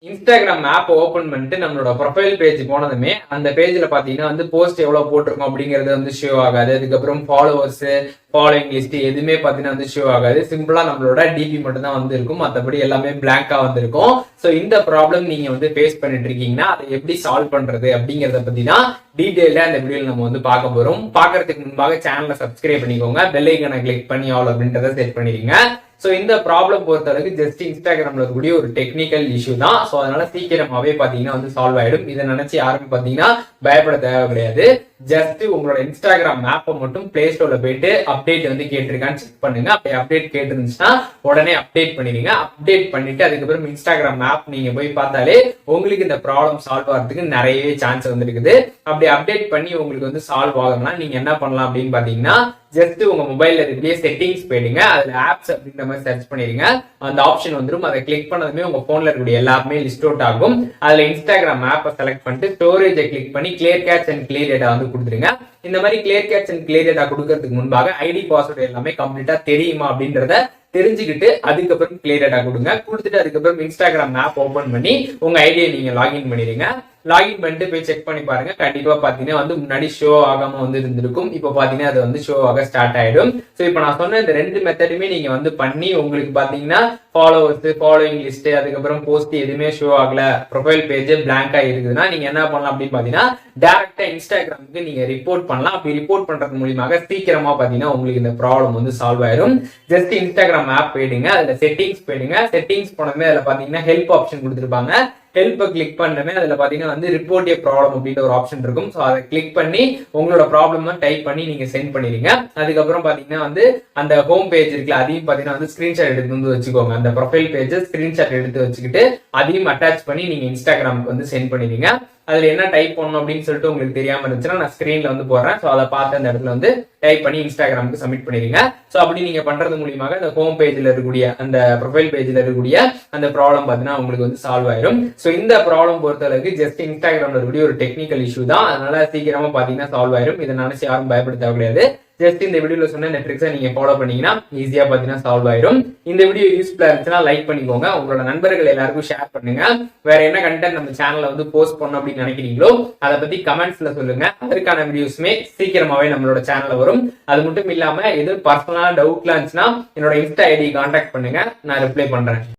Instagram app open பண்ணிட்டு நம்மளோட profile page போனதுமே அந்த பேஜ்ல பாத்தீங்கன்னா வந்து போஸ்ட் எவ்வளவு போட்டிருக்கோம் அப்படிங்கிறது வந்து ஷோ ஆகாது. அதுக்கப்புறம் ஃபாலோவர்ஸ், ஃபாலோயிங் லிஸ்ட் எதுவுமே பாத்தீங்கன்னா வந்து ஷோ ஆகாது. சிம்பிளா நம்மளோட டிபி மட்டும் தான் வந்து இருக்கும். மற்றபடி எல்லாமே பிளாங்கா வந்திருக்கும். ஸோ இந்த ப்ராப்ளம் நீங்க வந்து ஃபேஸ் பண்ணிட்டு இருக்கீங்கன்னா அதை எப்படி சால்வ் பண்றது அப்படிங்கறத பத்தி தான் டீடைல்டா இந்த வீடியோல நம்ம வந்து பார்க்க போறோம். பாக்குறதுக்கு முன்பாக சேனலை சப்ஸ்கிரைப் பண்ணிக்கோங்க, பெல் ஐக்கனை கிளிக் பண்ணி ஆல் அப்படின்றத செட் பண்ணிருங்க. சோ இந்த ப்ராப்ளம் பொறுத்தளவுக்கு ஜஸ்ட் இன்ஸ்டாகிராம்ல இருக்கக்கூடிய ஒரு டெக்னிக்கல் இஷ்யூ தான். சோ அதனால சீக்கிரமாவே பாத்தீங்கன்னா வந்து சால்வ் ஆயிடும். இதை நினைச்சு யாருமே பாத்தீங்கன்னா பயப்பட தேவை கிடையாது. ஜஸ்ட் உங்களோட இன்ஸ்டாகிராம் ஆப்பை மட்டும் பிளே ஸ்டோர்ல போயிட்டு அப்டேட் வந்து கேட்டிருக்கான்னு செக் பண்ணுங்க. அப்படி அப்டேட் கேட்டிருந்துச்சுன்னா உடனே அப்டேட் பண்ணிடுங்க. அப்டேட் பண்ணிட்டு அதுக்கப்புறம் இன்ஸ்டாகிராம் ஆப் நீங்க போய் பார்த்தாலே உங்களுக்கு இந்த ப்ராப்ளம் சால்வ் ஆகிறதுக்கு நிறைய சான்ஸ் வந்து இருக்குது. அப்படி அப்டேட் பண்ணி உங்களுக்கு வந்து சால்வ் ஆகணும்னா நீங்க என்ன பண்ணலாம் அப்படின்னு பாத்தீங்கன்னா ஜஸ்ட் உங்க மொபைல்ல இருக்கக்கூடிய செட்டிங்ஸ் போயிடுங்க. அதுல ஆப்ஸ் அப்படின்ற மாதிரி சர்ச் பண்ணிடுங்க. அந்த ஆப்ஷன் வந்துடும். அதை கிளிக் பண்ணதுமே உங்க போன்ல இருக்கக்கூடிய எல்லாமே லிஸ்ட் அவுட் ஆகும். அதுல இன்ஸ்டாகிராம் ஆப்பை செலக்ட் பண்ணிட்டு ஸ்டோரேஜை கிளிக் பண்ணி clear catch and clear data வந்து கொடுத்துருங்க. இந்த மாதிரி clear catch and clear data கொடுக்கறதுக்கு முன்பாக ஐடி பாஸ்வேர்டு எல்லாமே கம்ப்ளீட்டா தெரியுமா அப்படின்றத தெரிஞ்சுக்கிட்டு அதுக்கப்புறம் கிளியர் டேட்டா கொடுங்க. கொடுத்துட்டு அதுக்கப்புறம் இன்ஸ்டாகிராம் ஆப் ஓபன் பண்ணி உங்க ஐடியை நீங்க லாகின் பண்ணிடுங்க. லாகின் பண்ணிட்டு போய் செக் பண்ணி பாருங்க. கண்டிப்பா பாத்தீங்கன்னா வந்து முன்னாடி ஷோ ஆகாம வந்து இருந்திருக்கும். இப்போ பாத்தீங்கன்னா அது வந்து ஷோ ஆக ஸ்டார்ட் ஆயிடும். சோ இப்போ நான் சொன்ன இந்த ரெண்டு மெத்தடுமே நீங்க வந்து பண்ணி உங்களுக்கு பாத்தீங்கன்னா ஃபாலோவர்ஸ், ஃபாலோயிங் லிஸ்ட், அதுக்கப்புறம் போஸ்ட் எதுவுமே ஷோ ஆகல, ப்ரொஃபைல் பேஜ் பிளாங்கா இருக்குதுன்னா நீங்க என்ன பண்ணலாம் அப்படின்னு பாத்தீங்கன்னா டைரக்டா இன்ஸ்டாகிராமுக்கு நீங்க ரிப்போர்ட் பண்ணலாம். அப்படி ரிப்போர்ட் பண்றது மூலியமாக சீக்கிரமா பாத்தீங்கன்னா உங்களுக்கு இந்த ப்ராப்ளம் வந்து சால்வ் ஆயிடும். ஜஸ்ட் இன்ஸ்டாகிராம் ஆப் போயிடுங்க. அதுல செட்டிங்ஸ் போயிடுங்க. செட்டிங்ஸ் போனதுமே அதுல பாத்தீங்கன்னா ஹெல்ப் ஆப்ஷன் கொடுத்துருப்பாங்க. ஹெல்ப் கிளிக் பண்ணமே அதுல பாத்தீங்கன்னா வந்து ரிப்போர்ட் ஏ ப்ராப்ளம் அப்படின்ற ஒரு ஆப்ஷன் இருக்கும். ஸோ அதை கிளிக் பண்ணி உங்களோட ப்ராப்ளம் டைப் பண்ணி நீங்க சென்ட் பண்ணிடுங்க. அதுக்கப்புறம் பாத்தீங்கன்னா வந்து அந்த ஹோம் பேஜ் இருக்குல்ல, அதையும் பாத்தீங்கன்னா வந்து ஸ்கிரீன்ஷாட் எடுத்து வந்து வச்சுக்கோங்க. அந்த ப்ரொஃபைல் பேஜ் ஸ்கிரீன்ஷாட் எடுத்து வச்சுக்கிட்டு அதையும் அட்டாச் பண்ணி நீங்க இன்ஸ்டாகிராமுக்கு வந்து சென்ட் பண்ணிடுங்க. அதுல என்ன டைப் பண்ணணும் அப்படின்னு சொல்லிட்டு உங்களுக்கு தெரியாம இருந்துச்சுன்னா நான் ஸ்கிரீன்ல வந்து போடுறேன். ஸோ அதை பார்த்து அந்த இடத்துல வந்து டைப் பண்ணி இன்ஸ்டாகிராமுக்கு சப்மிட் பண்ணிடுங்க. ஸோ அப்படி நீங்க பண்றது மூலியமாக அந்த ஹோம் பேஜ்ல இருக்கக்கூடிய அந்த ப்ரொஃபைல் பேஜ்ல இருக்கக்கூடிய அந்த ப்ராப்ளம் பாத்தீங்கன்னா உங்களுக்கு வந்து சால்வ் ஆயிரும். ஸோ இந்த ப்ராப்ளம் பொறுத்தளவுக்கு ஜஸ்ட் இன்ஸ்டாகிராம்ல இருக்கக்கூடிய ஒரு டெக்னிக்கல் இஷ்யூ தான். அதனால சீக்கிரமா பாத்தீங்கன்னா சால்வ் ஆயிரும். இதை நினைச்சு யாரும் பயப்பட தேவை கிடையாது. ஜஸ்ட் இந்த வீடியோல சொன்ன இந்த ட்ரிக்ஸை நீங்க ஃபாலோ பண்ணீங்கன்னா ஈஸியா பாத்தீங்கன்னா சால்வ் ஆயிரும். இந்த வீடியோ யூஸ்ஃபுல்லா இருந்துச்சுன்னா லைக் பண்ணிக்கோங்க. உங்களோட நண்பர்கள் எல்லாருக்கும் ஷேர் பண்ணுங்க. வேற என்ன கண்டென்ட் நம்ம சேனல்ல வந்து போஸ்ட் பண்ணணும் அப்படின்னு நினைக்கிறீங்களோ அதை பத்தி கமெண்ட்ஸ்ல சொல்லுங்க. அதற்கான வீடியோஸ்மே சீக்கிரமாவே நம்மளோட சேனல்ல வரும். அது மட்டும் இல்லாம எது பர்சனலா டவுட்லாம் இருந்துச்சுன்னா என்னோட இன்ஸ்டா ஐடி கான்டாக்ட் பண்ணுங்க, நான் ரிப்ளை பண்றேன்.